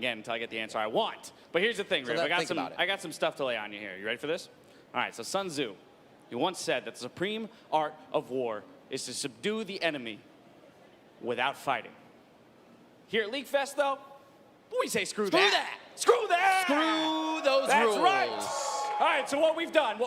again until I get the answer I want. But here's the thing, Riv. I got some stuff to lay on you here. You ready for this? All right, so Sun Tzu, he once said that the supreme art of war is to subdue the enemy without fighting. Here at League Fest, though, we say screw that. Screw that! Screw those rules. That's right. All right, so what we've done,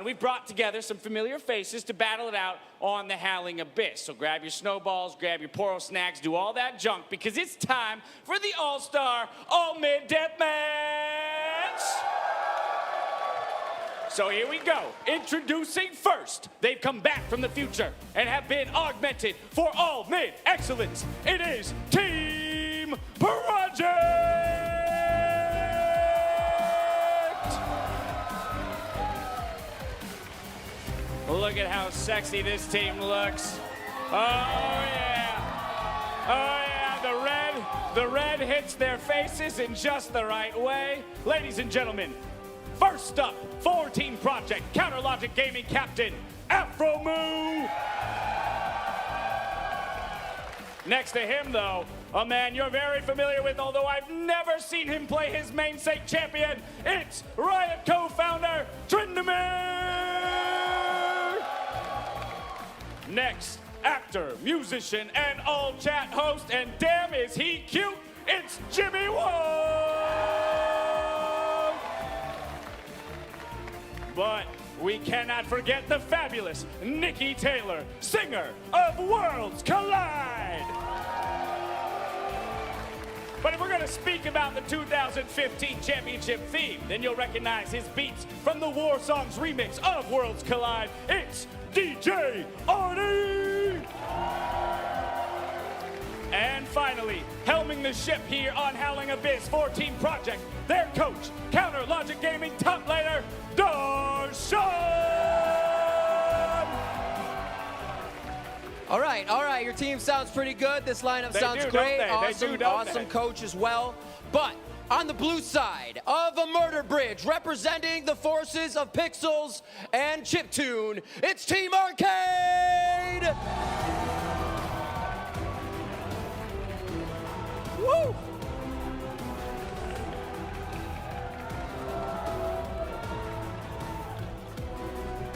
we've brought together some familiar faces to battle it out on the Howling Abyss. So grab your snowballs, grab your Poro snacks, do all that junk, because it's time for the All-Star All-Mid Deathmatch! So here we go. Introducing first, they've come back from the future and have been augmented for all-mid excellence. It is Team Project! Look at how sexy this team looks. Oh yeah. Oh yeah, the red hits their faces in just the right way. Ladies and gentlemen, first up for Team Project, Counter Logic Gaming Captain, Aphromoo. Next to him, though, a man you're very familiar with, although I've never seen him play his namesake champion. It's Riot co-founder, Tryndamere. Next, actor, musician, and all-chat host, and damn is he cute, it's Jimmy Wong! But we cannot forget the fabulous Nicki Taylor, singer of Worlds Collide! But if we're gonna speak about the 2015 championship theme, then you'll recognize his beats from the War Songs remix of Worlds Collide. It's DJ Arty! And finally, helming the ship here on Howling Abyss for Team Project, their coach, Counter Logic Gaming top laner, Darshan! All right, your team sounds pretty good. This lineup sounds great. Awesome coach as well. But on the blue side of a murder bridge, representing the forces of Pixels and Chiptune, it's Team Arcade! Woo!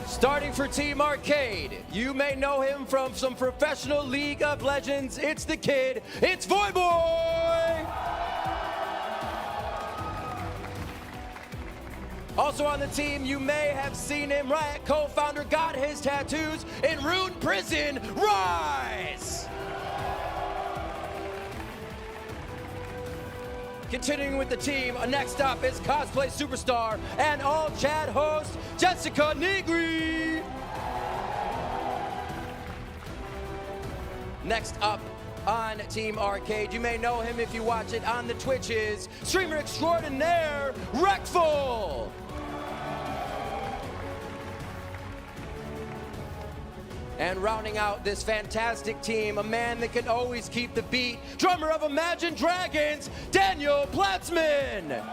Starting for Team Arcade, you may know him from some professional League of Legends. It's the kid, it's Voyboy! Also on the team, you may have seen him, Riot co-founder, got his tattoos in Rune Prison, Ryze! Continuing with the team, next up is cosplay superstar and all-chat host, Jessica Nigri. Next up on Team Arcade, you may know him if you watch it on the Twitches, streamer extraordinaire, Reckful. And rounding out this fantastic team, a man that can always keep the beat, drummer of Imagine Dragons, Daniel Platzman.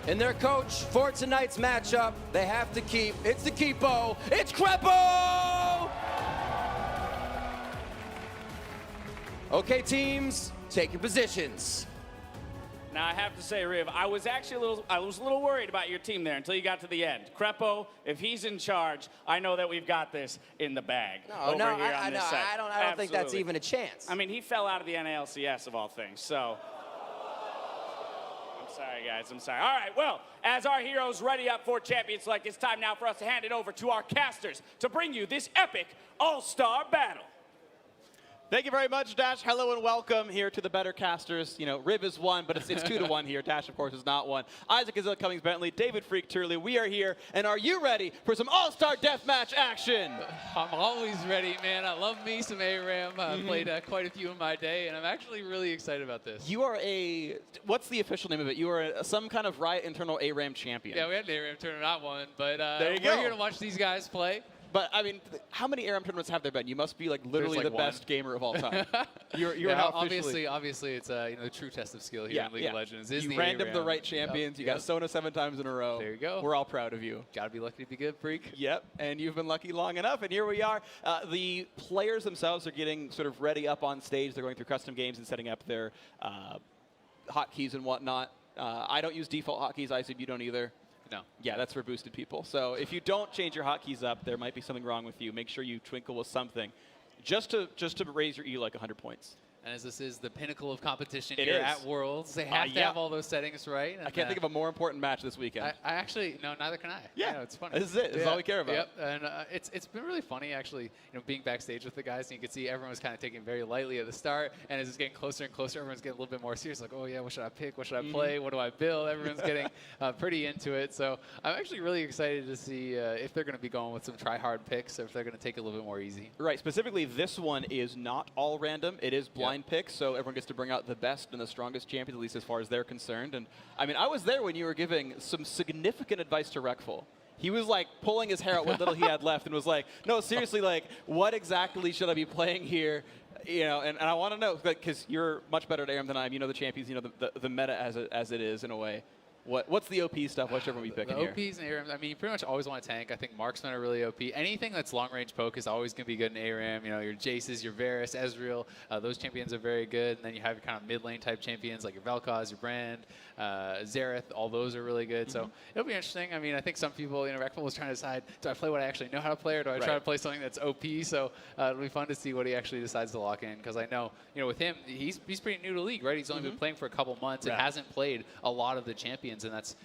And their coach for tonight's matchup, they have to keep, it's the Keepo, it's Krepo! Okay, teams, take your positions. Now, I have to say, Riv, I was actually a little worried about your team there until you got to the end. Krepo, if he's in charge, I know that we've got this in the bag. I don't think that's even a chance. I mean, he fell out of the NALCS of all things, so. I'm sorry, guys, I'm sorry. All right, well, as our heroes ready up for Champion Select, it's time now for us to hand it over to our casters to bring you this epic all-star battle. Thank you very much, Dash. Hello and welcome here to the better casters. You know, Rib is one, but it's 2-1 here. Dash, of course, is not one. Isaac is Cummings Bentley, David Freak Turley. We are here, and are you ready for some all-star deathmatch action? I'm always ready, man. I love me some ARAM. I've played quite a few in my day, and I'm actually really excited about this. You are a, what's the official name of it? You are some kind of Riot internal ARAM champion. Yeah, we had an ARAM tournament, not one, but there you we're go. here to watch these guys play. But I mean, how many ARAM tournaments have there been? You must be like literally the best gamer of all time. You're now officially. Obviously, it's the true test of skill here in League of Legends. Is you the random ARAM. the right champions. You got Sona 7 times in a row. There you go. We're all proud of you. Gotta be lucky to be good, freak. Yep, and you've been lucky long enough, and here we are. The players themselves are getting sort of ready up on stage. They're going through custom games and setting up their hotkeys and whatnot. I don't use default hotkeys. I assume you don't either. No. Yeah, that's for boosted people. So if you don't change your hotkeys up, there might be something wrong with you. Make sure you twinkle with something, just to raise your E like 100 points. And as this is the pinnacle of competition It here is. at Worlds, they have to have all those settings right. And I can't think of a more important match this weekend. I actually, no, neither can I. Yeah, it's funny. This is it. This is all we care about. Yep, and it's been really funny actually. Being backstage with the guys, and you can see everyone was kind of taking it very lightly at the start, and as it's getting closer and closer, everyone's getting a little bit more serious. Like, oh yeah, what should I pick? What should I play? What do I build? Everyone's getting pretty into it. So I'm actually really excited to see if they're going to be going with some try-hard picks, or if they're going to take it a little bit more easy. Right. Specifically, this one is not all random. It is blind picks, so everyone gets to bring out the best and the strongest champions, at least as far as they're concerned. And I mean, I was there when you were giving some significant advice to Reckful. He was like pulling his hair out what little he had left and was like, no, seriously, like, what exactly should I be playing here? And I want to know, because you're much better at ARAM than I am. You know the champions, you know the meta as it is in a way. What's the OP stuff? What should we be picking here? The OPs and ARAMs, I mean, you pretty much always want to tank. I think marksmen are really OP. Anything that's long-range poke is always going to be good in ARAM. Your Jaces, your Varus, Ezreal, those champions are very good. And then you have your kind of mid-lane type champions like your Vel'Koz, your Brand, Xerath. All those are really good. So it'll be interesting. I mean, I think some people, Reckful was trying to decide, do I play what I actually know how to play, or do I try to play something that's OP? So it'll be fun to see what he actually decides to lock in. Because I know, with him, he's pretty new to League, right? He's only been playing for a couple months and hasn't played a lot of the champions, and that's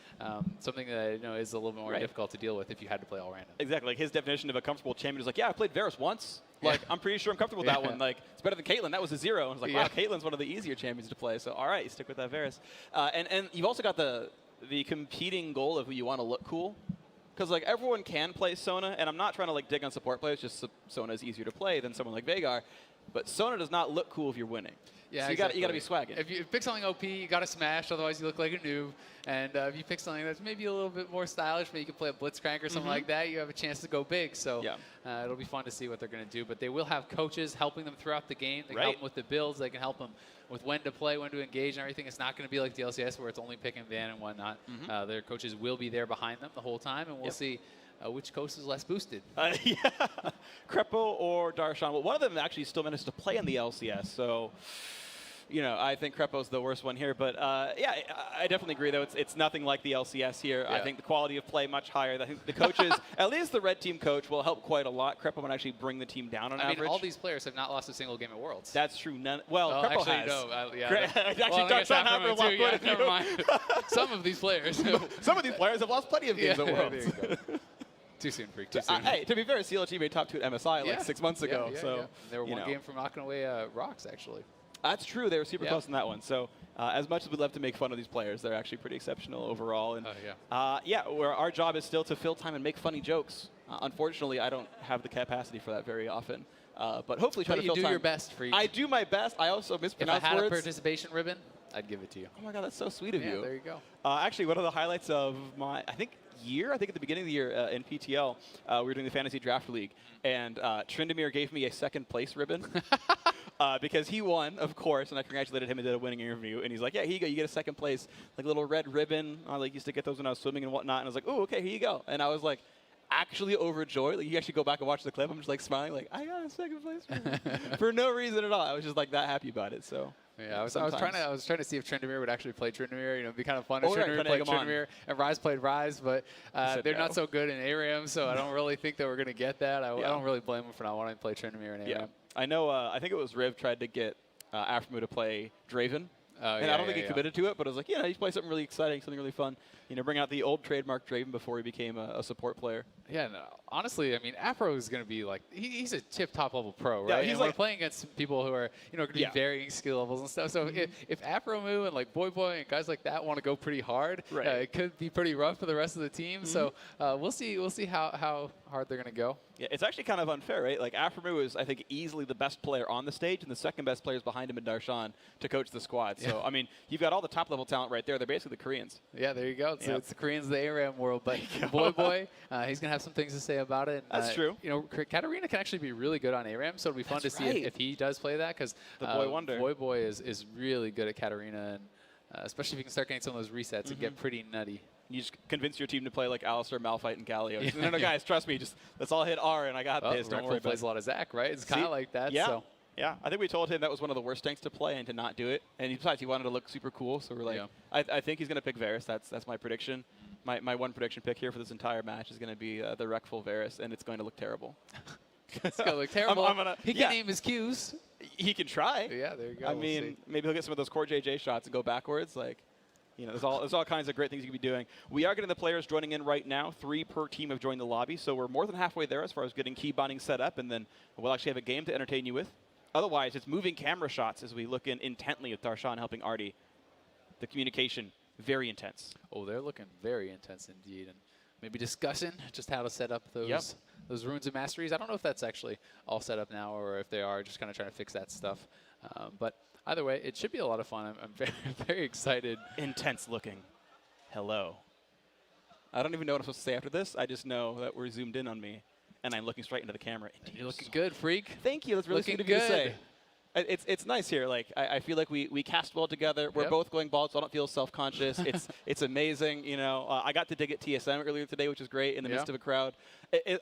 something that is a little bit more difficult to deal with if you had to play all random. Exactly. Like his definition of a comfortable champion is like, yeah, I played Varus once. Like, I'm pretty sure I'm comfortable with that one. Like, it's better than Caitlyn. That was a 0. And I was like, wow, Caitlyn's one of the easier champions to play. So, all right, stick with that Varus. And you've also got the competing goal of who you want to look cool. Because, like, everyone can play Sona. And I'm not trying to, like, dig on support players. Just Sona is easier to play than someone like Veigar. But Sona does not look cool if you're winning. Yeah, so you got to be swagging. If you pick something OP, you got to smash, otherwise you look like a noob. And if you pick something that's maybe a little bit more stylish, maybe you can play a Blitzcrank or something like that, you have a chance to go big. So it'll be fun to see what they're going to do. But they will have coaches helping them throughout the game. They can help them with the builds. They can help them with when to play, when to engage, and everything. It's not going to be like the LCS where it's only pick and ban and whatnot. Their coaches will be there behind them the whole time, and we'll see which coast is less boosted. Krepo or Darshan. Well, one of them actually still managed to play in the LCS, so I think Krepo's the worst one here. But yeah, I definitely agree, though. It's nothing like the LCS here. I think the quality of play much higher. I think the coaches, at least the red team coach, will help quite a lot. Krepo might actually bring the team down on average. I mean, all these players have not lost a single game at Worlds. That's true. Krepo actually, has. No. Actually, Darshan have a lot never mind. Some of these players. Some of these players have lost plenty of games at Worlds. There you go. Too soon, freak. Too soon. Hey, to be fair, CLT made top 2 at MSI like 6 months ago. So they were one game from knocking away Rocks, actually. That's true. They were super close in that one. So as much as we'd love to make fun of these players, they're actually pretty exceptional overall. And where our job is still to fill time and make funny jokes. Unfortunately, I don't have the capacity for that very often. But hopefully try to fill time. You do your best, freak. I do my best. I also mispronounce words. If I had a participation ribbon, I'd give it to you. Oh my God, that's so sweet of you. There you go. Actually, one of the highlights of my, I think at the beginning of the year in PTL, we were doing the Fantasy Draft League, and Tryndamere gave me a second place ribbon because he won, of course, and I congratulated him and did a winning interview, and he's like, yeah, here you go, you get a second place, like a little red ribbon. I used to get those when I was swimming and whatnot, and I was like, oh, okay, here you go. And I was like, actually overjoyed. Like, you actually go back and watch the clip. I'm just like smiling, like, I got a second place for no reason at all. I was just like that happy about it. So yeah, I was trying to see if Tryndamere would actually play Tryndamere. It'd be kind of fun if Tryndamere played Tryndamere and Ryze played Ryze, but they're not so good in ARAM, so I don't really think that we're going to get that. I don't really blame them for not wanting to play Tryndamere in ARAM. Yeah, I know. I think it was Riv tried to get Aphromoo to play Draven. And I don't think he committed to it, but I was like, you play something really exciting, something really fun. Bring out the old trademark Draven before he became a support player. Yeah, no, honestly, I mean, Aphro is going to be like, he's a top level pro, right? Yeah, and we're playing against people who are, going to be varying skill levels and stuff. So if Aphromoo and Voyboy and guys like that want to go pretty hard, it could be pretty rough for the rest of the team. So we'll see how hard they're going to go. Yeah, it's actually kind of unfair, right? Like, Aphromoo is, I think, easily the best player on the stage, and the second best player is behind him in Darshan to coach the squad. So, I mean, you've got all the top-level talent right there. They're basically the Koreans. Yeah, there you go. So it's the Koreans of the ARAM world. But Voyboy, he's going to have some things to say about it. That's true. You know, Katarina can actually be really good on ARAM, so it'll be fun to see if he does play that, because the boy wonder. Voyboy is really good at Katarina, and especially if you can start getting some of those resets and get pretty nutty. You just convince your team to play like Alistar, Malphite, and Galio. No, guys, trust me. Just let's all hit R, and I got this. Don't worry. Plays a lot of Zach, right? It's kind of like that. Yeah. So. Yeah, I think we told him that was one of the worst tanks to play and to not do it. And besides, he wanted to look super cool. So we're like, I think he's going to pick Varus. That's my prediction. My one prediction pick here for this entire match is going to be the Reckful Varus, and it's going to look terrible. It's going to look terrible. He can aim his Qs. He can try. Yeah, there you go. I mean, maybe he'll get some of those core JJ shots and go backwards. Like, you know, there's all kinds of great things you could be doing. We are getting the players joining in right now. 3 per team have joined the lobby, so we're more than halfway there as far as getting key bonding set up, and then we'll actually have a game to entertain you with. Otherwise, it's moving camera shots as we look in intently with Darshan helping Arty. The communication, very intense. Oh, they're looking very intense indeed, and maybe discussing just how to set up those runes and masteries. I don't know if that's actually all set up now, or if they are just kind of trying to fix that stuff. But either way, it should be a lot of fun. I'm very, very excited. Intense looking. Hello. I don't even know what I'm supposed to say after this. I just know that we're zoomed in on me, and I'm looking straight into the camera. You're looking good, freak. Thank you. That's really sweet of you to say. It's nice here. Like, I feel like we cast well together. We're both going bald, so I don't feel self-conscious. it's amazing. You know, I got to dig at TSM earlier today, which is great in the midst of a crowd.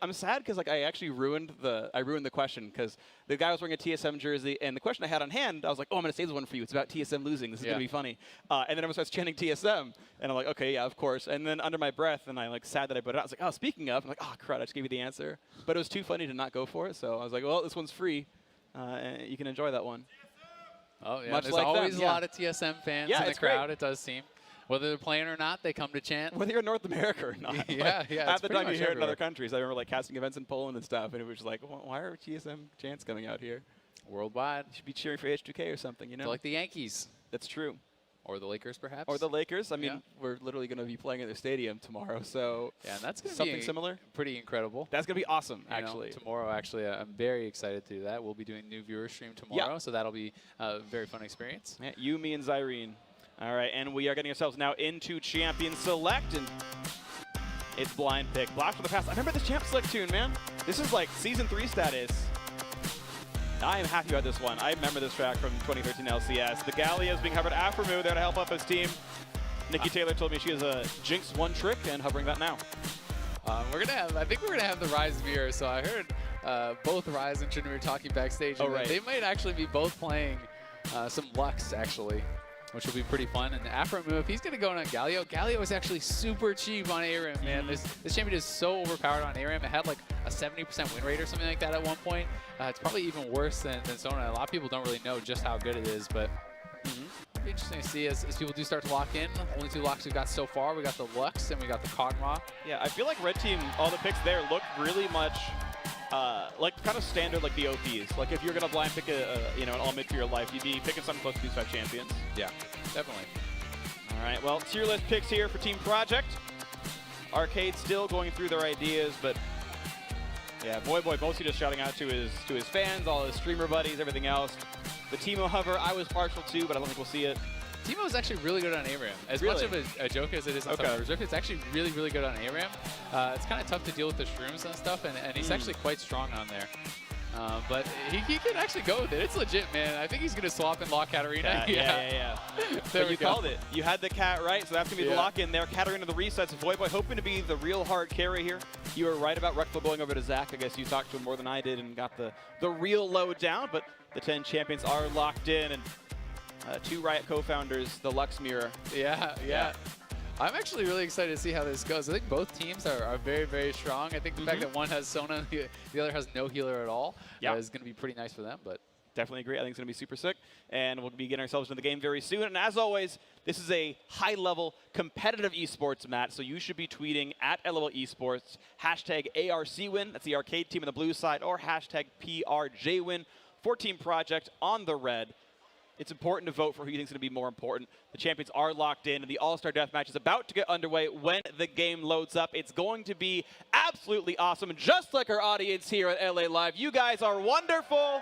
I'm sad because like I actually ruined the question because the guy was wearing a TSM jersey, and the question I had on hand, I was like, oh, I'm gonna save this one for you. It's about TSM losing. This is gonna be funny. And then everyone starts chanting TSM, and I'm like, okay, yeah, of course. And then under my breath, and I like sad that I put it out. I was like, oh, speaking of, I'm like, oh crud, I just gave you the answer. But it was too funny to not go for it, so I was like, well, this one's free. And you can enjoy that one. Oh, yeah. Much There's like always them, a lot of TSM fans in the crowd, it does seem. Whether they're playing or not, they come to chant. Whether you're in North America or not. Half the time you hear it in other countries. I remember like casting events in Poland and stuff, and it was just like, why are TSM chants coming out here? Worldwide. You should be cheering for H2K or something, you know? They're like the Yankees. That's true. Or the Lakers, perhaps. Or the Lakers. I mean, we're literally going to be playing at their stadium tomorrow, so yeah, and that's going to something be similar. Pretty incredible. That's going to be awesome, actually. Tomorrow, actually, I'm very excited to do that. We'll be doing new viewer stream tomorrow, so that'll be a very fun experience. Yeah, you, me, and Zyrene. All right, and we are getting ourselves now into Champion Select, and it's blind pick. Blast from the past. I remember this Champ Select tune, man. This is like Season 3 status. I am happy about this one. I remember this track from 2013 LCS. The Gallia is being hovered. Aphromoo there to help up his team. Nicki Taylor told me she has a Jinx one trick and hovering that now. I think we're gonna have the Ryze viewer. So I heard both Ryze and Tryndamere talking backstage. Oh, right. They might actually be both playing some Lux actually, which will be pretty fun. And Aphromoo, if he's gonna go on Galio, Galio is actually super cheap on ARAM, man. This champion is so overpowered on ARAM. It had like a 70% win rate or something like that at one point. It's probably even worse than Sona. A lot of people don't really know just how good it is, but it'll be interesting to see as people do start to lock in. Only 2 locks we've got so far. We got the Lux and we got the Kog'Maw. Yeah, I feel like Red Team, all the picks there look really much like kind of standard like the OPs. Like if you're gonna blind pick an all mid for your life, you'd be picking something close to these 5 champions. Yeah, definitely. All right, well, tier list picks here for Team Project. Arcade still going through their ideas, but yeah, Voyboy mostly just shouting out to his fans, all his streamer buddies, everything else. The Teemo hover, I was partial to, but I don't think we'll see it. Teemo is actually really good on ARAM. As much of a joke as it is on Summer Reserve, it's actually really, really good on ARAM. It's kind of tough to deal with the shrooms and stuff, and he's actually quite strong on there. But he can actually go with it. It's legit, man. I think he's going to swap and lock Katarina. Yeah. But you called it. You had the cat right, so that's going to be the lock-in there. Katarina the resets. Voyboy hoping to be the real hard carry here. You were right about Reckful going over to Zach. I guess you talked to him more than I did and got the real low down, but the 10 champions are locked in, and 2 Riot co-founders, the Lux Mirror. Yeah. I'm actually really excited to see how this goes. I think both teams are very, very strong. I think the fact that one has Sona, the other has no healer at all is going to be pretty nice for them. But definitely agree. I think it's going to be super sick. And we'll be getting ourselves into the game very soon. And as always, this is a high-level competitive esports match. So you should be tweeting at LOL Esports, hashtag ARCWin. That's the arcade team on the blue side. Or hashtag PRJWin for Team Project on the red. it's important to vote for who you think is going to be more important. The champions are locked in, and the All-Star Deathmatch is about to get underway when the game loads up. It's going to be absolutely awesome. And just like our audience here at LA Live, you guys are wonderful.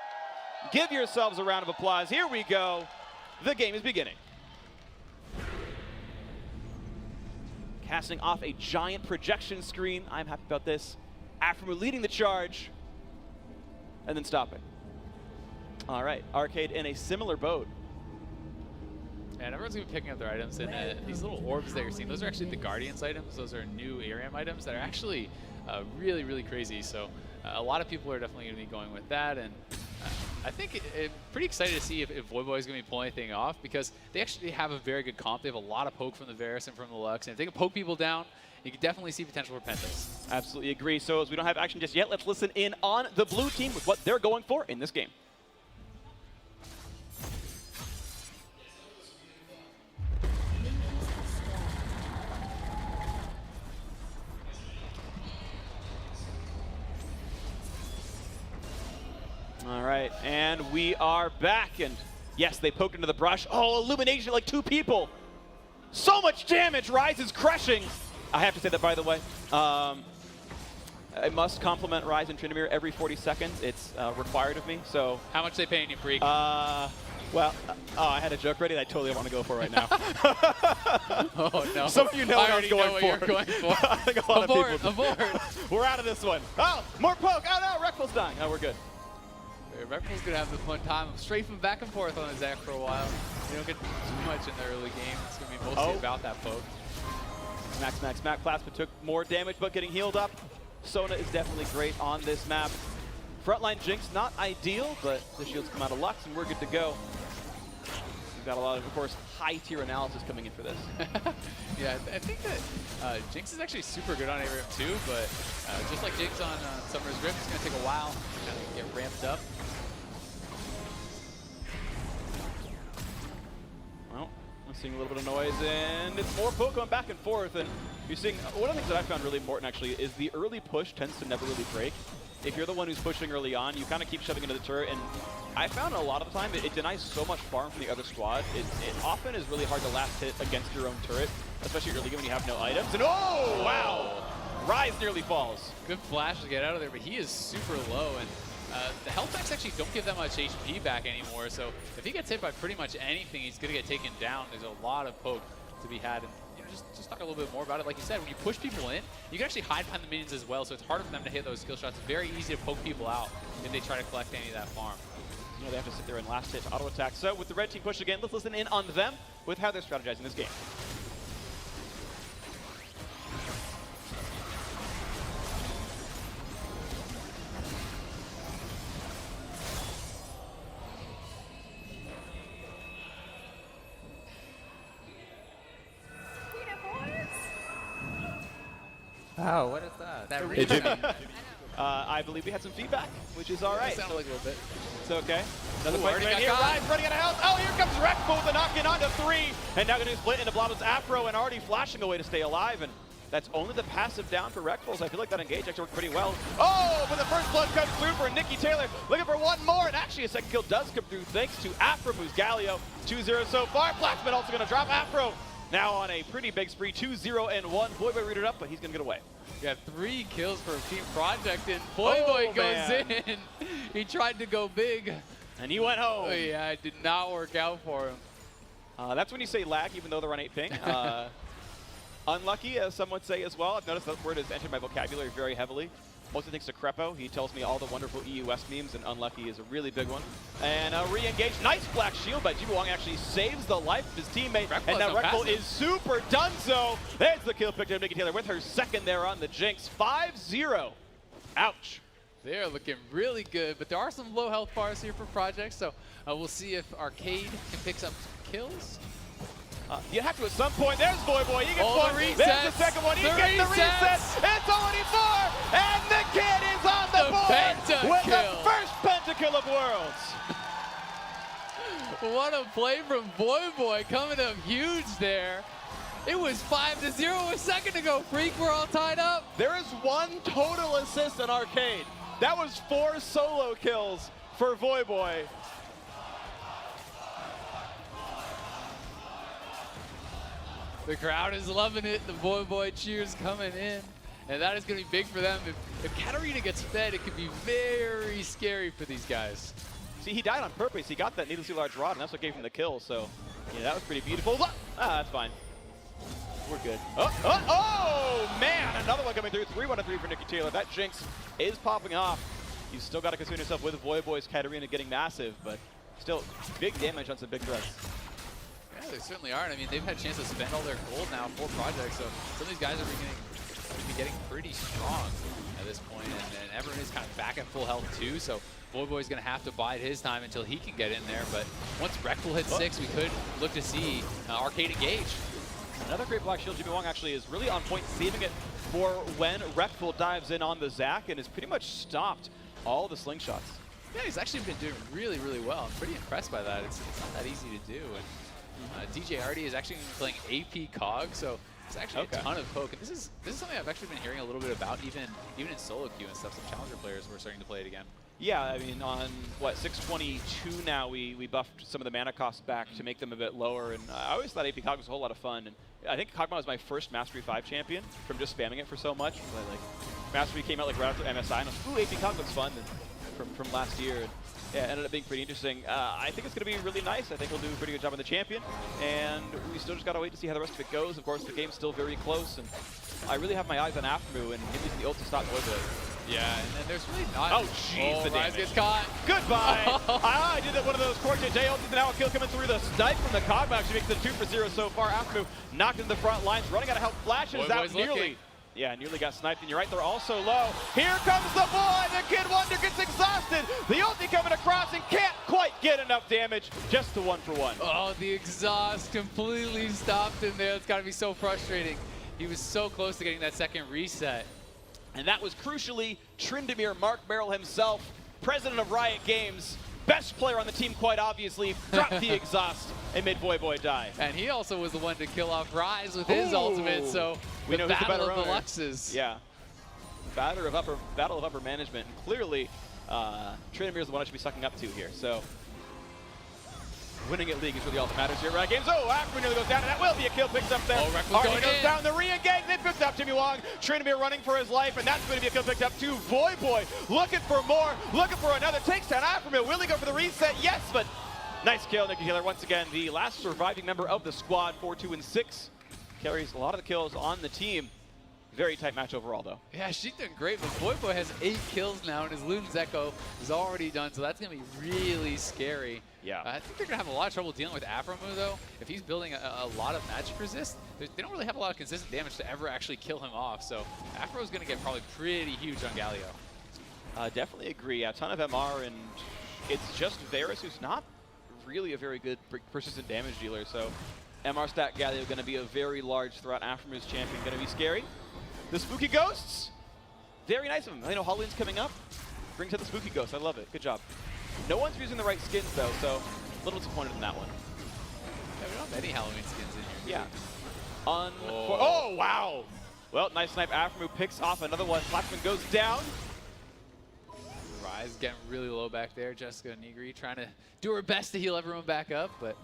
Give yourselves a round of applause. Here we go. The game is beginning. Casting off a giant projection screen. I'm happy about this. Aphromoo leading the charge, and then stopping. All right, Arcade in a similar boat. And everyone's going to be picking up their items, and these little orbs that you're seeing, those are actually the Guardians items. Those are new ARAM items that are actually really, really crazy. So a lot of people are definitely going to be going with that, and I think pretty excited to see if Voyboy is going to be pulling anything off, because they actually have a very good comp. They have a lot of poke from the Varus and from the Lux, and if they can poke people down, you can definitely see potential for Pentas. Absolutely agree. So as we don't have action just yet, let's listen in on the blue team with what they're going for in this game. All right, and we are back, and yes, they poked into the brush. Oh, illumination like 2 people. So much damage. Ryze is crushing. I have to say that, by the way. I must compliment Ryze and Tryndamere every 40 seconds. It's required of me, so. How much they paying you, Freak? Well, I had a joke ready that I totally want to go for right now. Oh, no. Some of you know what I was going for. You're going for. I think a lot of people. Abort. We're out of this one. Oh, more poke. Oh, no, Reckful's dying. Oh, we're good. Reckful's going to have the fun time of strafing back and forth on his Zach for a while. You don't get too much in the early game. It's going to be mostly about that poke. Max. Platzman took more damage, but getting healed up. Sona is definitely great on this map. Frontline Jinx, not ideal, but the shields come out of Lux, and we're good to go. We've got a lot of course, high-tier analysis coming in for this. Yeah, I think that Jinx is actually super good on ARAM too, but just like Jinx on Summer's Rift, it's going to take a while to kind of get ramped up. Well, I'm seeing a little bit of noise, and it's more poke going back and forth, and you're seeing, one of the things that I found really important actually is the early push tends to never really break. If you're the one who's pushing early on, you kind of keep shoving into the turret, and I found a lot of the time it denies so much farm from the other squad. It often is really hard to last hit against your own turret, especially early game when you have no items. And oh, wow! Ryze nearly falls. Good flash to get out of there, but he is super low, and the health packs actually don't give that much HP back anymore, so if he gets hit by pretty much anything, he's going to get taken down. There's a lot of poke to be had, and just talk a little bit more about it. Like you said, when you push people in, you can actually hide behind the minions as well, so it's harder for them to hit those skill shots. It's very easy to poke people out if they try to collect any of that farm. You know, they have to sit there and last hit auto attack. So with the red team push again, let's listen in on them with how they're strategizing this game. Oh, what is that? I believe we had some feedback, which is all right. Sounded like a little bit. It's okay. Another Ooh, fight already right got here. caught. Ryze running out of health. Oh, here comes Reckful with the knock-in onto 3. And now going to split into Blob's Afro and Arty flashing away to stay alive. And that's only the passive down for Reckful. So I feel like that engage actually worked pretty well. Oh, but the first blood comes through for Nicki Taylor. Looking for one more. And actually a second kill does come through thanks to Aphromoo's Galio. 2-0 so far. Platzman also going to drop Afro. Now on a pretty big spree. 2-0-1. Voyboy rooted up, but he's going to get away. You got 3 kills for Team Project, and Voyboy goes in. He tried to go big. And he went home. Oh, yeah, it did not work out for him. That's when you say lag, even though they're on 8 ping. Unlucky, as some would say as well. I've noticed that word has entered my vocabulary very heavily. Mostly thanks to Krepo. He tells me all the wonderful EUS memes, and unlucky is a really big one. And re-engage. Nice black shield by Wong actually saves the life of his teammate. Reckful and now Reckful is super done so. There's the kill picked up Nicki Taylor with her second there on the Jinx. 5-0. Ouch. They're looking really good, but there are some low health bars here for Project, so we'll see if Arcade can pick up some kills. You have to at some point. There's Voyboy. He gets one. The There's the second one. He gets the reset. It's only 4. And the kid is on the board with the first pentakill of Worlds. What a play from Voyboy, coming up huge there. It was 5-0 a second ago. Freak, we're all tied up. There is 1 total assist on Arcade. That was 4 solo kills for Voyboy. The crowd is loving it. The Voyboy cheers coming in. And that is going to be big for them. If Katarina gets fed, it could be very scary for these guys. See, he died on purpose. He got that needlessly large rod, and that's what gave him the kill. So, yeah, that was pretty beautiful. That's fine. We're good. Oh, man! Another one coming through. 3-1-3 for Nicki Taylor. That Jinx is popping off. You've still got to concern yourself with Voyboy's Katarina getting massive, but still big damage on some big threats. Yeah, they certainly are. I mean, they've had a chance to spend all their gold now for projects, so some of these guys are getting pretty strong at this point, and everyone is kind of back at full health too, so Voyboy's going to have to bide his time until he can get in there, but once Reckful hits 6, we could look to see Arcade engage. Another great Black Shield. Jimmy Wong actually is really on point, saving it for when Reckful dives in on the Zac and has pretty much stopped all the slingshots. Yeah, he's actually been doing really, really well. I'm pretty impressed by that. It's not that easy to do. And DJ Arty is actually playing AP Cog, so it's actually a ton of poke. And this is something I've actually been hearing a little bit about, even in solo queue and stuff. Some challenger players were starting to play it again. Yeah, I mean, on, what, 622 now, we buffed some of the mana costs back to make them a bit lower, and I always thought AP Cog was a whole lot of fun. And I think Kog'Maw was my first Mastery 5 champion from just spamming it for so much. But, like, Mastery came out like right after MSI, and I was like, ooh, AP Cog looks fun from last year. And, yeah, it ended up being pretty interesting. I think it's going to be really nice. I think we'll do a pretty good job on the champion, and we still just got to wait to see how the rest of it goes. Of course, the game's still very close, and I really have my eyes on Aphromoo and him using the ult to stop Voyboy. Yeah, and there's really not. Oh, jeez, the damage. Ryze gets caught. Goodbye. I did one of those Corte J ults, and now a kill coming through the snipe from the Kog'Maw. Actually makes it 2-for-0 so far. Aphromoo knocked into the front lines, running out of help. Flashes out nearly. Yeah, nearly got sniped, and you're right, they're also low. Here comes the boy, the Kid Wonder gets exhausted. The ulti coming across and can't quite get enough damage. Just the 1-for-1. Oh, the exhaust completely stopped him there. It's got to be so frustrating. He was so close to getting that second reset. And that was crucially Tryndamere, Mark Merrill himself, president of Riot Games, best player on the team quite obviously, dropped the exhaust and made Voyboy die. And he also was the one to kill off Ryze with his ultimate, so we know battle of the Luxes. Yeah, battle of upper management, and clearly Tryndamere is the one I should be sucking up to here. So winning at League is really all that matters here at Riot Games. Oh, Aphromoo nearly goes down, and that will be a kill. Picks up there. Oh, Reckful Arty goes down. The re-engage. They picked up Jimmy Wong. Tryndamere running for his life, and that's going to be a kill picked up too. Voyboy looking for more, looking for another. Takes down Aphromoo. Will he go for the reset? Yes, but nice kill, Nicki Taylor. Once again, the last surviving member of the squad, 4-2-6. Carries a lot of the kills on the team. Very tight match overall, though. Yeah, she's doing great, but Voyboy has 8 kills now, and his Luden's Echo is already done, so that's going to be really scary. Yeah. I think they're going to have a lot of trouble dealing with Aphromoo, though. If he's building a lot of magic resist, they don't really have a lot of consistent damage to ever actually kill him off, so Aphromoo going to get probably pretty huge on Galio. Definitely agree. A ton of MR, and it's just Varus who's not really a very good persistent damage dealer, so MR stat Galio going to be a very large threat. Aphromoo's champion going to be scary. The Spooky Ghosts, very nice of them. I know Halloween's coming up. Brings out the Spooky Ghosts. I love it. Good job. No one's using the right skins, though, so a little disappointed in that one. Yeah, we don't have any Halloween skins in here. Yeah. Oh, wow. Well, nice snipe. Aphromoo picks off another one. Platzman goes down. Ryze getting really low back there. Jessica Nigri trying to do her best to heal everyone back up, but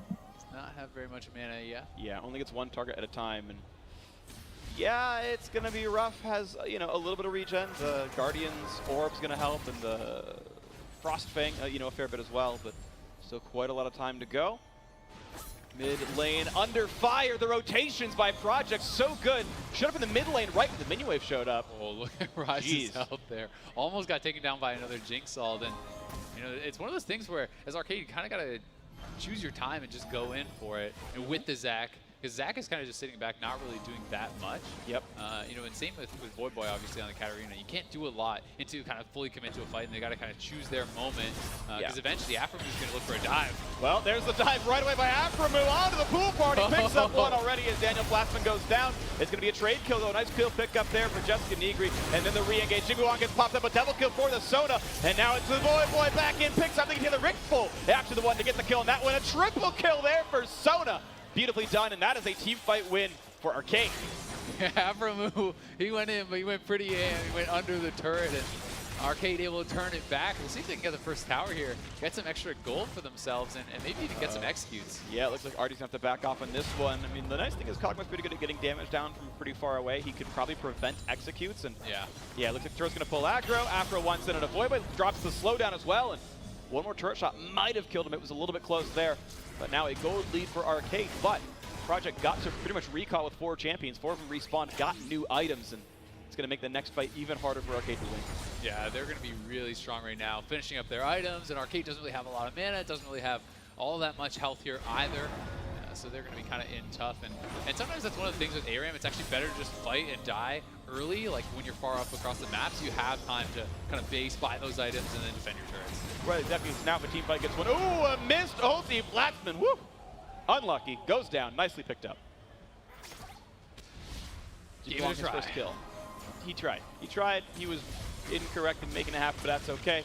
does not have very much mana yet. Yeah, only gets one target at a time. And yeah, it's going to be rough. Has, you know, a little bit of regen. The Guardian's Orb's going to help, and the Frostfang, you know, a fair bit as well, but still quite a lot of time to go. Mid lane under fire. The rotations by Project so good. Showed up in the mid lane right when the minion wave showed up. Oh, look at Ryze's health there. Almost got taken down by another Jinx ult. And you know, it's one of those things where as Arcade, you kind of got to choose your time and just go in for it. And with the Zac, because Zac is kind of just sitting back, not really doing that much. Yep. You know, and same with Voyboy, obviously, on the Katarina. You can't do a lot into kind of fully commit to a fight, and they got to kind of choose their moment. Because eventually, Aphromoo's going to look for a dive. Well, there's the dive right away by Aphromoo onto the pool party. Picks up one already as Daniel Platzman goes down. It's going to be a trade kill, though. Nice kill pick up there for Jessica Nigri. And then the re-engage. Jimmy Wong gets popped up. A double kill for the Sona. And now it's the Voyboy back in. Picks up the Reckful after the one to get the kill. And that one, a triple kill there for Sona. Beautifully done, and that is a team fight win for Arcade. Yeah, Aphromoo, he went in, but he went pretty in. He went under the turret, and Arcade able to turn it back. We'll see if they can get the first tower here, get some extra gold for themselves, and maybe even get some executes. Yeah, it looks like Arty's going to have to back off on this one. I mean, the nice thing is Kog'Maw's pretty good at getting damage down from pretty far away. He could probably prevent executes. And yeah, it looks like the turret's going to pull aggro. Aphro wants in on a Voyboy, drops the slowdown as well. And one more turret shot might have killed him. It was a little bit close there. But now a gold lead for Arcade. But Project got to pretty much recall with 4 champions. 4 of them respawned, got new items. And it's going to make the next fight even harder for Arcade to win. Yeah, they're going to be really strong right now, finishing up their items, and Arcade doesn't really have a lot of mana, doesn't really have all that much health here either, so they're going to be kind of in tough. And sometimes that's one of the things with ARAM, it's actually better to just fight and die early, like when you're far up across the map, so you have time to kind of base, buy those items, and then defend your turrets. Right, exactly. Now if a team fight gets one, ooh, a missed ulti, Platzman, woo! Unlucky, goes down, nicely picked up. Give it a try. First kill. He tried, he was incorrect in making it happen, but that's okay.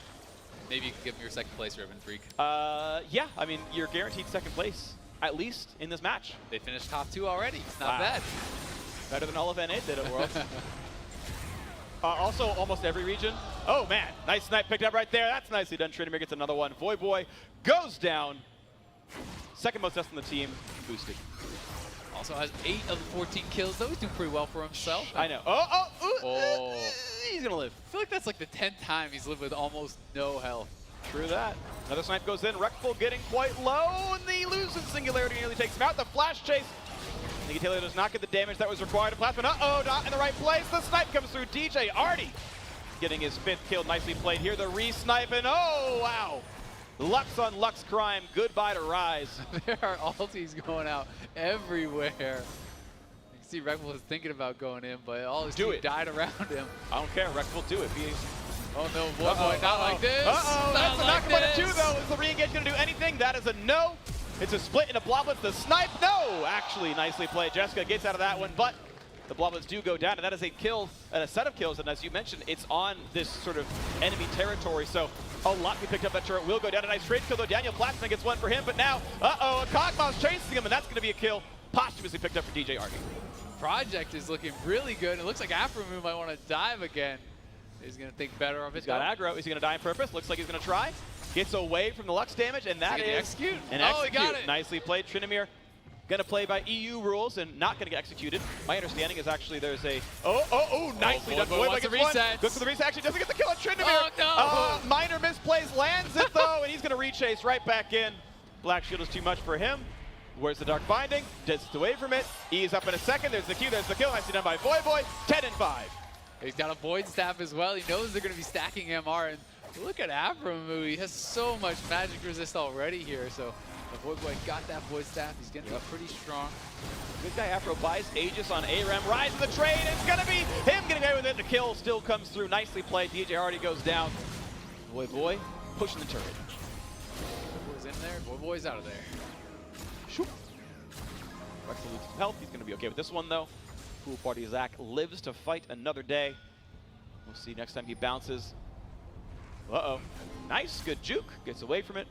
Maybe you can give him your second place, Ribbon Freak. Yeah, I mean, you're guaranteed second place, at least in this match. They finished top 2 already. It's not bad. Better than all of NA did at Worlds. Also, almost every region. Oh, man, nice snipe picked up right there. That's nicely done. Tryndamere gets another one. Voyboy goes down. Second most deaths on the team, boosted. Also has 8 of the 14 kills, though. He's doing pretty well for himself. I know. He's gonna live. I feel like that's like the 10th time he's lived with almost no health. True that. Another snipe goes in. Reckful getting quite low, and the losing singularity nearly takes him out. The flash chase. Nicki does not get the damage that was required to Platzman. Uh-oh, not in the right place. The snipe comes through. DJ Arty getting his 5th kill. Nicely played here. The re-snipe, and oh, wow. Lux on Lux crime. Goodbye to Ryze. There are ultis going out everywhere. You can see Reckful is thinking about going in, but all his team died around him. I don't care. Reckful do it. Oh no, Voyboy, not like this. That's not a knockdown 2 though. Is the re-engage going to do anything? That is a no. It's a split and a Bloblets. The snipe, no. Actually, nicely played. Jessica gets out of that one, but the Bloblets do go down, and that is a kill and a set of kills. And as you mentioned, it's on this sort of enemy territory. So a lot we picked up. That turret will go down. A nice trade kill though. Daniel Platzman gets one for him, but now, a Kog'Maw's chasing him, and that's going to be a kill posthumously picked up for DJ Arty. Project is looking really good. It looks like Aphromoo might want to dive again. He's going to think better of it. He's got aggro. Is he going to die on purpose? Looks like he's going to try. Gets away from the Lux damage, and that is execute. An execute. He got it. Nicely played. Tryndamere going to play by EU rules and not going to get executed. My understanding is actually there's a nicely done. Voyboy wants the reset. Goes for the reset. Actually doesn't get the kill on Tryndamere. Oh no! Minor misplays, lands it though, and he's going to re-chase right back in. Black Shield is too much for him. Where's the Dark Binding? Gets away from it. E is up in a second. There's the Q. There's the kill. Nicely done by Voyboy. 10 and 5. He's got a Void Staff as well. He knows they're going to be stacking MR. And look at Aphromoo. He has so much magic resist already here. So the Voyboy got that Void Staff. He's going to be pretty strong. Good guy Aphro buys Aegis on ARAM. Ryze in the trade. It's going to be him getting away with it. The kill still comes through. Nicely played. DJ Arty goes down. Voyboy pushing the turret. Voyboy's in there. Voyboy's out of there. Shoop. Reckful loses some health. He's going to be okay with this one, though. Pool Party Zach lives to fight another day. We'll see next time he bounces. Uh-oh. Nice. Good juke. Gets away from it.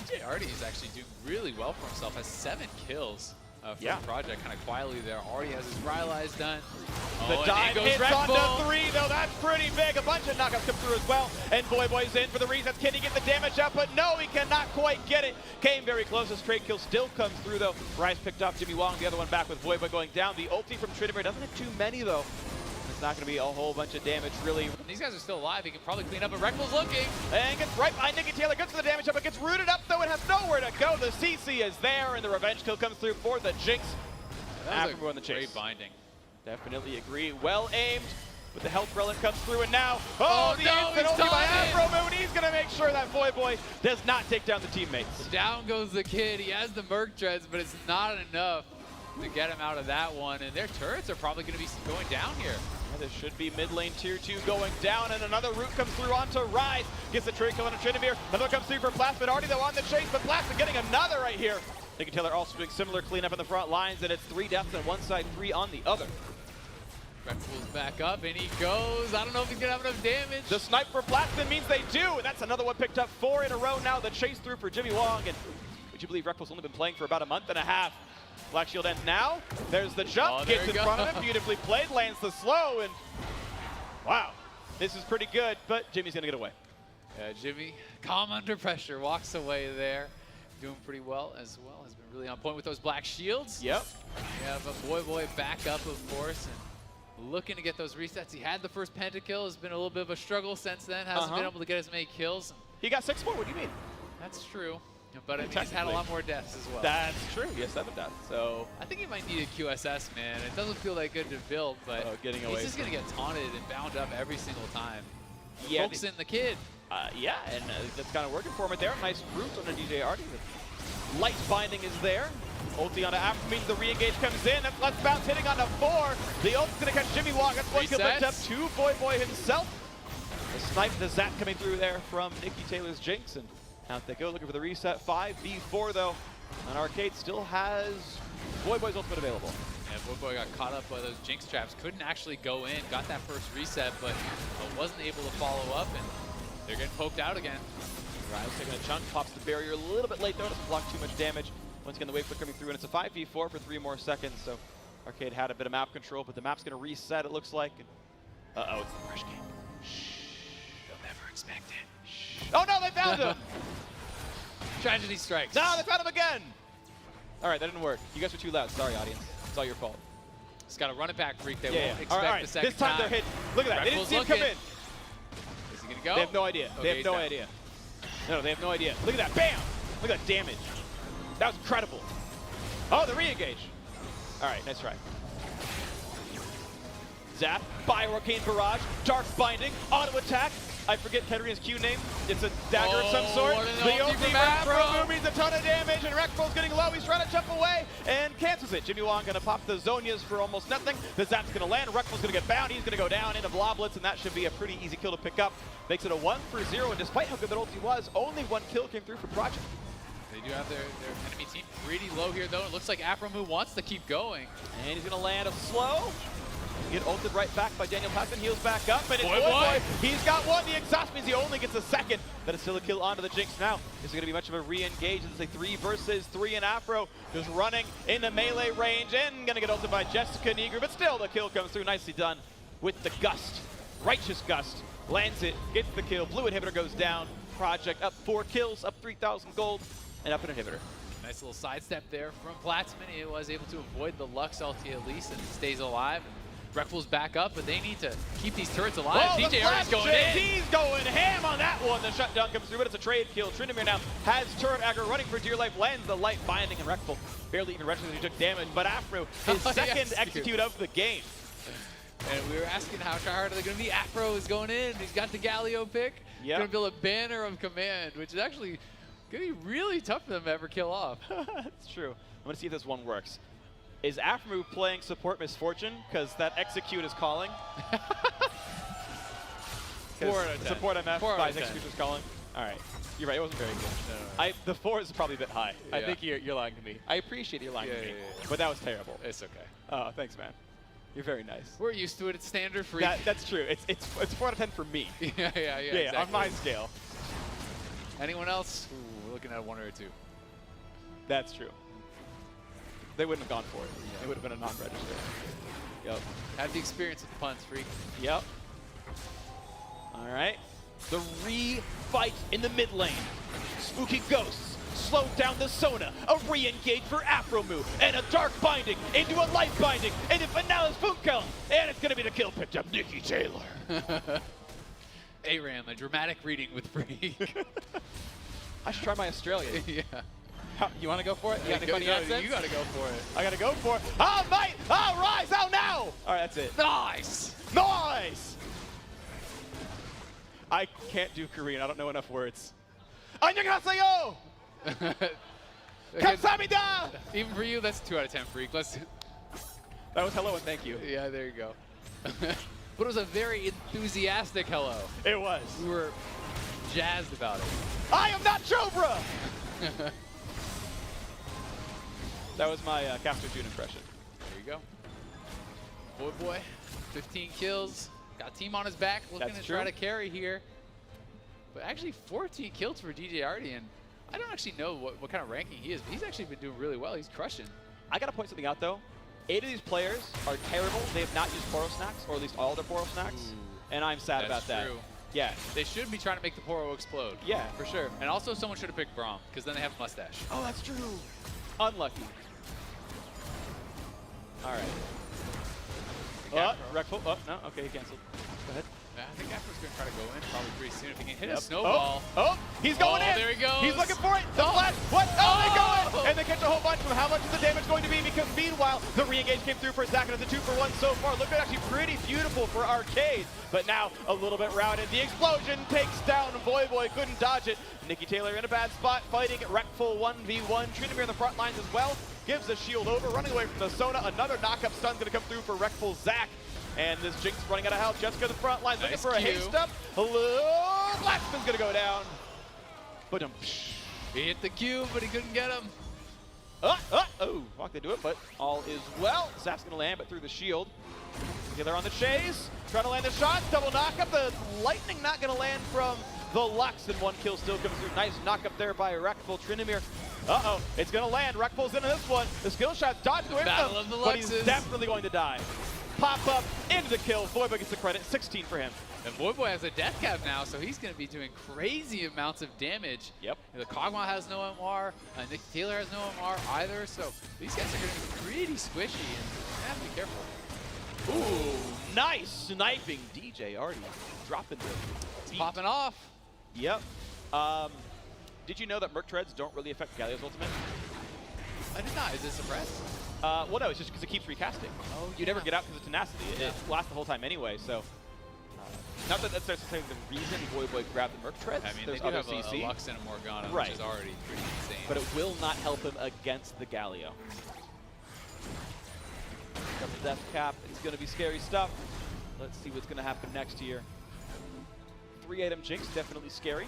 DJ Arty is actually doing really well for himself. Has 7 kills for the Project, kind of quietly there. Already has his Ryze done. The dive hits onto 3, though. That's pretty big. A bunch of knockouts come through as well. And Voyboy's in for the resets. Can he get the damage up? But no, he cannot quite get it. Came very close. His trade kill still comes through, though. Ryze picked off Jimmy Wong. The other one back with Voyboy going down. The ulti from Tryndamere doesn't have too many, though. It's not going to be a whole bunch of damage, really. These guys are still alive. He can probably clean up, but Reckful's looking. And gets right behind Nicki. Gets to the damage up, but gets rooted up, though. It has nowhere to go. The CC is there, and the revenge kill comes through for the Jinx. That was on the chase. Great binding. Definitely agree. Well aimed, but the health relic comes through, and now, the instant ulti by Aphromoo, and he's going to make sure that Voyboy does not take down the teammates. Down goes the kid. He has the Merc Dreads, but it's not enough to get him out of that one, and their turrets are probably going to be going down here. Yeah, this should be mid lane tier 2 going down, and another route comes through onto Ryze. Gets the trade kill on Tryndamere. Another one comes through for Platzman. Arty, though, on the chase, but Platzman getting another right here. Nicki also doing similar cleanup in the front lines, and it's 3 deaths on one side, 3 on the other. Reckful's back up, and he goes. I don't know if he's going to have enough damage. The snipe for Platzman means they do, and that's another one picked up. 4 in a row now. The chase through for Jimmy Wong, and would you believe Reckful's only been playing for about a month and a half. Black Shield ends now. There's the jump. Gets in front of him. Beautifully played. Lands the slow, and wow. This is pretty good, but Jimmy's gonna get away. Yeah, Jimmy, calm under pressure, walks away there. Doing pretty well as well. Has been really on point with those black shields. Yep. Yeah, but Voyboy back up, of course, and looking to get those resets. He had the first pentakill. Has been a little bit of a struggle since then. Hasn't been able to get as many kills. He got 6 more. What do you mean? That's true. But I mean, he's had a lot more deaths as well. That's true. He has 7 deaths. So I think he might need a QSS, man. It doesn't feel that good to build, but getting away he's just going to get taunted and bound up every single time. Yeah, Focusing the kid. yeah, and that's kind of working for him there. Nice roots on the DJ Arty. The light binding is there. Ulti onto Aphromoo. The re-engage comes in. That's Let's Bounce hitting onto 4. The ult's going to catch Jimmy Wong. That's 1 kill picked up to Voyboy himself. The snipe, the zap coming through there from Nicki Taylor's Jinx. And out they go looking for the reset. 5v4 though. And Arcade still has Voyboy's ultimate available. And Voyboy got caught up by those Jinx traps. Couldn't actually go in. Got that first reset, but wasn't able to follow up. And they're getting poked out again. Ryze taking a chunk, pops the barrier a little bit late though, doesn't block too much damage. Once again, the wave flip coming through, and it's a 5v4 for 3 more seconds. So Arcade had a bit of map control, but the map's going to reset, it looks like. Uh-oh, it's the fresh game. Shh. They'll never expect it. Shh. Oh no, they found him! Tragedy strikes. No, they found him again! All right, that didn't work. You guys were too loud. Sorry, audience. It's all your fault. Just got to run it back, Freak. They Yeah, won't All expect right. the second This time they're hit. Look at that. They didn't see him come in. Is he going to go? They have no idea. Okay, They have no idea. No, they have no idea. Look at that. Bam! Look at that damage. That was incredible. Oh, the re-engage. All right, nice try. Zap, Bio-Arcane Barrage, Dark Binding, Auto Attack. I forget Katarina's Q name. It's a dagger of some sort. The ulti from Aphromoo means a ton of damage, and Reckful's getting low. He's trying to jump away and cancels it. Jimmy Wong gonna pop the Zonias for almost nothing. The Zap's gonna land. Reckful's gonna get bound. He's gonna go down into Bloblets, and that should be a pretty easy kill to pick up. Makes it a 1-for-0, and despite how good that ulti was, only 1 kill came through for Project. They do have their enemy team pretty low here, though. It looks like Aphromoo wants to keep going. And he's gonna land a slow. Get ulted right back by Daniel Platzman, heals back up, and it's Voyboy. He's got 1. The exhaust means he only gets a 2nd. That is still a kill onto the Jinx now. Is it gonna be much of a re-engage? It's a 3 versus 3, and Aphro just running into melee range and gonna get ulted by Jessica Nigri, but still the kill comes through. Nicely done with the gust. Righteous gust. Lands it, gets the kill. Blue inhibitor goes down. Project up 4 kills, up 3,000 gold, and up an inhibitor. Nice little sidestep there from Platzman. He was able to avoid the Lux ulti at least, and stays alive. Reckful's back up, but they need to keep these turrets alive. Whoa, DJ Arty's going in. He's going ham on that one. The shutdown comes through, but it's a trade kill. Tryndamere now has turret aggro running for dear life, lands the light binding, and Reckful barely even registers he took damage. But Aphro, his second execute of the game. And we were asking how tryhard are they going to be. Aphro is going in. He's got the Galio pick. Yep. Going to build a banner of command, which is actually going to be really tough for them to ever kill off. That's true. I'm going to see if this one works. Is Aphromoo playing support misfortune? Because that execute is calling. 4 out of 10. Support MF 4 out by of 10. execute was calling. All right. You're right. It wasn't very good. No. The 4 is probably a bit high. I Yeah. think you're lying to me. I appreciate you're lying to me. Yeah. But that was terrible. It's okay. Oh, thanks, man. You're very nice. We're used to it. It's standard free. That's true. It's 4 out of 10 for me. yeah, exactly. On my scale. Anyone else? Ooh, we're looking at 1 or 2. That's true. They wouldn't have gone for it. It would have been a non-register. Yep. Have the experience with the punts, Freak. Yep. All right. The re-fight in the mid lane. Spooky Ghosts slow down the Sona. A re-engage for Aphromoo. And a Dark Binding into a Light Binding. Into Finale's Funkel. And it's going to be the kill picked up Nicki Taylor. ARAM, a dramatic reading with Freak. I should try my Australian. yeah. You want to go for it? You got any funny accents? You got to go for it. I got to go for it. Oh, mate! Oh, Ryze! Oh, no! All right, that's it. Nice! Nice! I can't do Korean. I don't know enough words. 안녕하세요! 감사합니다! Even for you, that's 2 out of 10, Freak. Let's. That was hello and thank you. Yeah, there you go. But it was a very enthusiastic hello. It was. We were jazzed about it. I am not Chobra! That was my Caster June impression. There you go. Voyboy, 15 kills. Got team on his back, looking That's to true. try to carry here. But actually 14 kills for DJ Arty, and I don't actually know what kind of ranking he is, but he's actually been doing really well. He's crushing. I got to point something out, though. 8 of these players are terrible. They have not used Poro Snacks, or at least all their Poro Snacks. and I'm sad about that. True. Yeah. They should be trying to make the Poro explode. Yeah, for sure. And also, someone should have picked Braum, because then they have a mustache. Oh, that's true. Unlucky. All right. Reckful. Oh, no. Okay, he canceled. Go ahead. Yeah, I think Afro's going to try to go in probably pretty soon if he can hit a snowball. He's going in. There he goes. He's looking for it. The flash. What? Oh, they go in. And they catch a whole bunch of them. How much is the damage going to be? Because meanwhile, the re-engage came through for Zach, and it's a 2-for-1 so far. Looking actually pretty beautiful for Arcade. But now a little bit routed. The explosion takes down Voyboy. Couldn't dodge it. Nicki Taylor in a bad spot, fighting Reckful 1v1. Tryndamere in the front lines as well. Gives the shield over, running away from the Sona. Another knock-up stun's going to come through for Reckful Zach. And this Jinx running out of health. Jessica the front line, looking for a haste up. Hello, Platzman's gonna go down. But he hit the Q, but he couldn't get him. Oh, Wong did do it, but all is well. Zach's gonna land, but through the shield. Together on the chase, trying to land the shot. Double knock up. The lightning not gonna land from the Lux, and 1 kill still comes through. Nice knock up there by Reckful. Tryndamere. It's gonna land. Reckful's into this one. The skill shot dodged away from him, but he's definitely going to die. Pop up into the kill. Voyboy gets the credit. 16 for him. And Voyboy has a death cap now, so he's going to be doing crazy amounts of damage. Yep. The Kog'Maw has no MR. Nicki Taylor has no MR either. So these guys are going to be pretty squishy, and you have to be careful. Ooh, nice sniping DJ Arty. Dropping the beat. Popping off. Yep. Did you know that Merc Treads don't really affect Galio's ultimate? I did not. Is it suppressed? Well, no, it's just because it keeps recasting. Oh, You never get out because of tenacity. It lasts the whole time anyway, so. Not that that's necessarily the reason Voyboy grabbed the Merc Treads. I mean, there's they do other have CC. a Lux and a Morgana, Right. which is already pretty insane. But it will not help him against the Galio. Got the death cap. It's going to be scary stuff. Let's see what's going to happen next here. 3-item Jinx, definitely scary.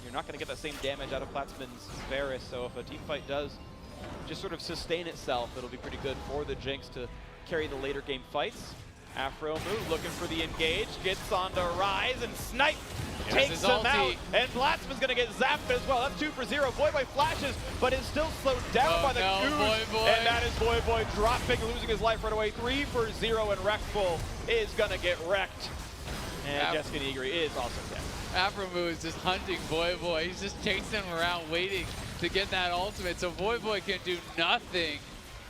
You're not going to get that same damage out of Platzman's Varus, so if a team fight does just sort of sustain itself, it'll be pretty good for the Jinx to carry the later game fights. Aphromoo looking for the engage, gets onto Ryze and snipe, takes him out, and Platzman's gonna get zapped as well. That's 2 for 0. Voyboy flashes, but is still slowed down by the Goose, and that is Voyboy dropping, losing his life right away. 3 for 0, and Reckful is gonna get wrecked. And Jessica Nigri is also dead. Aphromoo is just hunting Voyboy. He's just chasing him around, waiting to get that ultimate, so Voyboy can do nothing.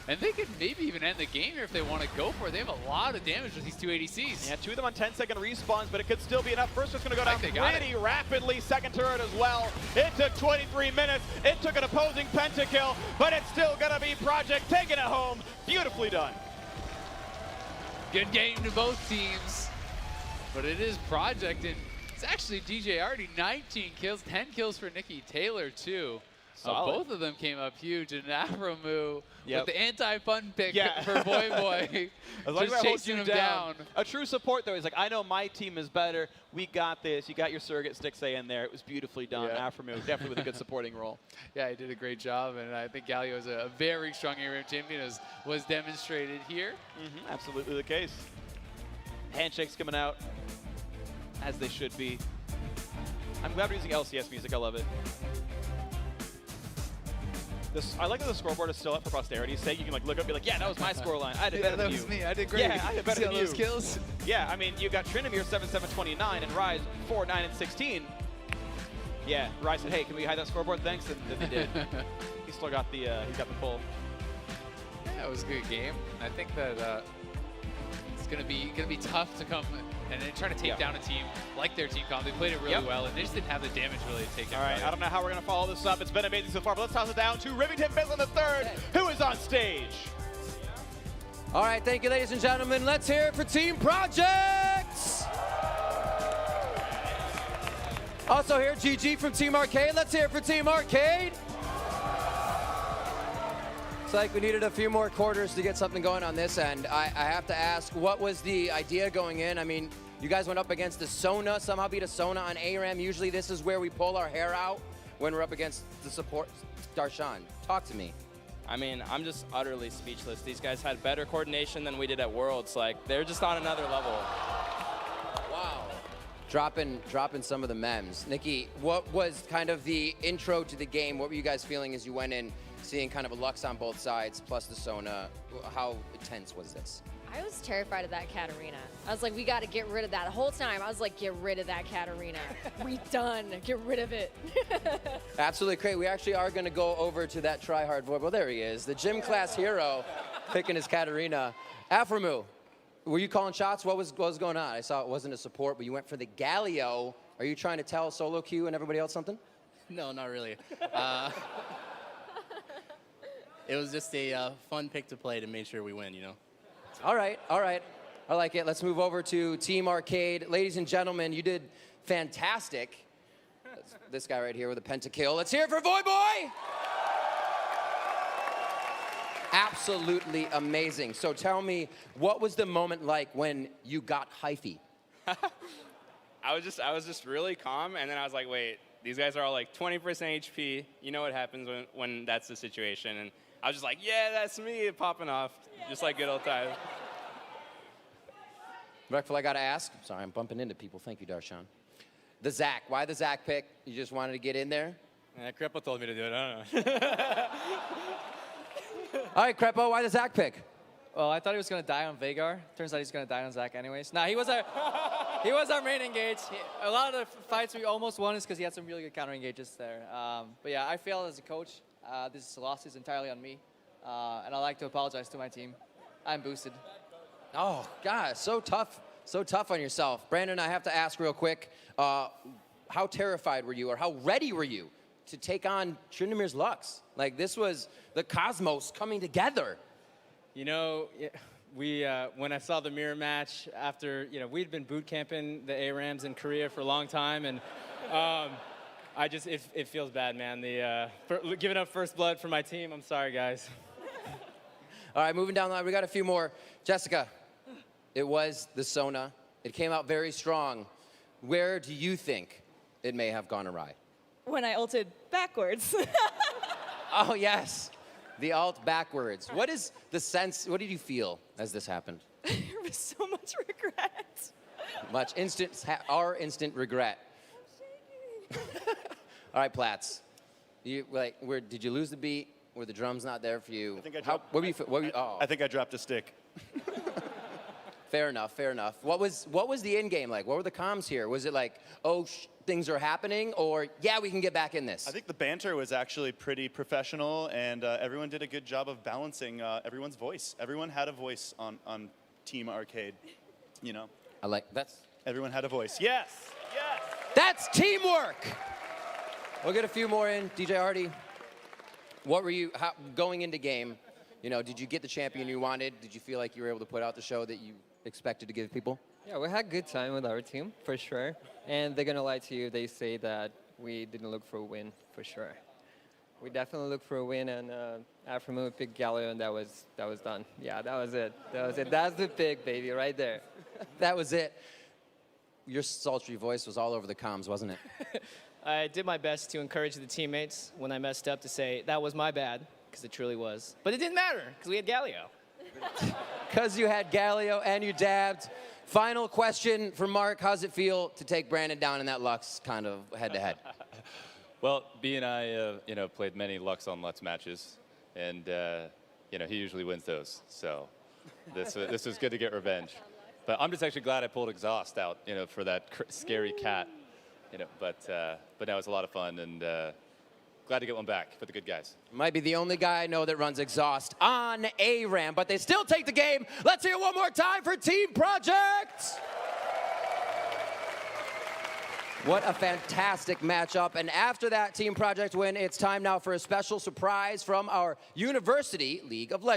And they could maybe even end the game here if they want to go for it. They have a lot of damage with these 2 ADCs. Yeah, 2 of them on 10-second respawns, but it could still be enough. First one's going to go down pretty rapidly. Second turret as well. It took 23 minutes. It took an opposing pentakill, but it's still going to be Project taking it home. Beautifully done. Good game to both teams, but it is Project, and it's actually DJ Arty, 19 kills, 10 kills for Nicki Taylor too. Both of them came up huge, and Aphromoo with the anti-fun pick for Voyboy, just chasing him down. A true support, though, is like, I know my team is better. We got this. You got your surrogate Stixay in there. It was beautifully done. Aphromoo, definitely with a good supporting role. Yeah, he did a great job, and I think Galio is a very strong ARAM champion, as was demonstrated here. Absolutely the case. Handshakes coming out, as they should be. I'm glad we're using LCS music. I love it. I like that the scoreboard is still up for posterity's sake. You can like look up and be like, yeah, that was my scoreline. I did better than you. That was me. I did great. Yeah, I did better than you. Those kills? Yeah, I mean, you got Tryndamere 7-7-29 and Ryze 4-9-16. Yeah, Ryze said, hey, can we hide that scoreboard? Thanks, and they did. He still got the pull. Yeah, it was a good game. I think that it's gonna be tough to come and then try to take down a team like their team comp. They played it really well, and they just didn't have the damage really to take it. All right, I don't know how we're going to follow this up. It's been amazing so far, but let's toss it down to Rivington Bizzle the third, who is on stage. All right, thank you, ladies and gentlemen. Let's hear it for Team Project. Also here, GG from Team Arcade. Let's hear it for Team Arcade. It's like we needed a few more quarters to get something going on this end. I have to ask, what was the idea going in? I mean, you guys went up against the Sona, somehow beat a Sona on ARAM. Usually this is where we pull our hair out when we're up against the support. Darshan, talk to me. I mean, I'm just utterly speechless. These guys had better coordination than we did at Worlds. Like, they're just on another level. Wow. Dropping some of the memes. Nicki, what was kind of the intro to the game? What were you guys feeling as you went in, seeing kind of a Lux on both sides, plus the Sona? How intense was this? I was terrified of that Katarina. I was like, we got to get rid of that. The whole time, I was like, get rid of that Katarina. We done. Get rid of it. Absolutely great. We actually are going to go over to that try-hard Voyboy. Well, there he is, the gym class hero, picking his Katarina. Aphromoo, were you calling shots? What was going on? I saw it wasn't a support, but you went for the Galio. Are you trying to tell Solo Q and everybody else something? No, not really. It was just a fun pick to play to make sure we win, you know? All right, all right. I like it. Let's move over to Team Arcade. Ladies and gentlemen, you did fantastic. That's this guy right here with a pentakill. Let's hear it for Voyboy! Absolutely amazing. So tell me, what was the moment like when you got hyphy? I was just really calm, and then I was like, wait, these guys are all like 20% HP. You know what happens when that's the situation. And I was just like, yeah, that's me popping off, just like good old times. Reckful, I gotta ask. Sorry, I'm bumping into people. Thank you, Darshan. The Zach. Why the Zach pick? You just wanted to get in there? Krepo told me to do it. I don't know. All right, Krepo, why the Zach pick? Well, I thought he was going to die on Veigar. Turns out he's going to die on Zach anyways. Nah, he was our main engage. A lot of the fights we almost won is because he had some really good counter engages there. But yeah, I failed as a coach. This loss is entirely on me. And I'd like to apologize to my team. I'm boosted. Oh, God, so tough on yourself. Brandon, I have to ask real quick, how terrified were you, or how ready were you to take on Tryndamere's Lux? Like, this was the cosmos coming together. You know, when I saw the mirror match after, we'd been boot camping the ARAMs in Korea for a long time, and it feels bad, man. Giving up first blood for my team. I'm sorry, guys. All right, moving down the line, we got a few more. Jessica, it was the Sona. It came out very strong. Where do you think it may have gone awry? When I ulted backwards. Oh, yes. The ult backwards. What is the sense, what did you feel as this happened? There was so much regret. Much our instant regret. All right, Platz. Did you lose the beat? Were the drums not there for you? I think I think I dropped a stick. Fair enough, fair enough. What was the end game like? What were the comms here? Was it like, oh, things are happening, or yeah, we can get back in this? I think the banter was actually pretty professional, and everyone did a good job of balancing everyone's voice. Everyone had a voice on Team Arcade, you know? Everyone had a voice. Yes, yes! That's teamwork! We'll get a few more in. DJ Arty, what were you, going into game, did you get the champion you wanted? Did you feel like you were able to put out the show that you expected to give people? Yeah, we had a good time with our team, for sure. And they're going to lie to you. They say that we didn't look for a win, for sure. We definitely looked for a win, and Aphromoo picked Galio, and that was done. Yeah, that was it. That's the pick, baby, right there. That was it. Your sultry voice was all over the comms, wasn't it? I did my best to encourage the teammates when I messed up to say, that was my bad, because it truly was. But it didn't matter, because we had Galio. Because you had Galio and you dabbed. Final question for Mark. How's it feel to take Brandon down in that Lux kind of head-to-head? Well, B and I, played many Lux on Lux matches, and, he usually wins those. So this was good to get revenge. But I'm just actually glad I pulled Exhaust out, for that scary cat. But now it's a lot of fun, and glad to get one back for the good guys. Might be the only guy I know that runs Exhaust on ARAM, but they still take the game. Let's hear it one more time for Team Project. What a fantastic matchup. And after that Team Project win, it's time now for a special surprise from our University League of Legends.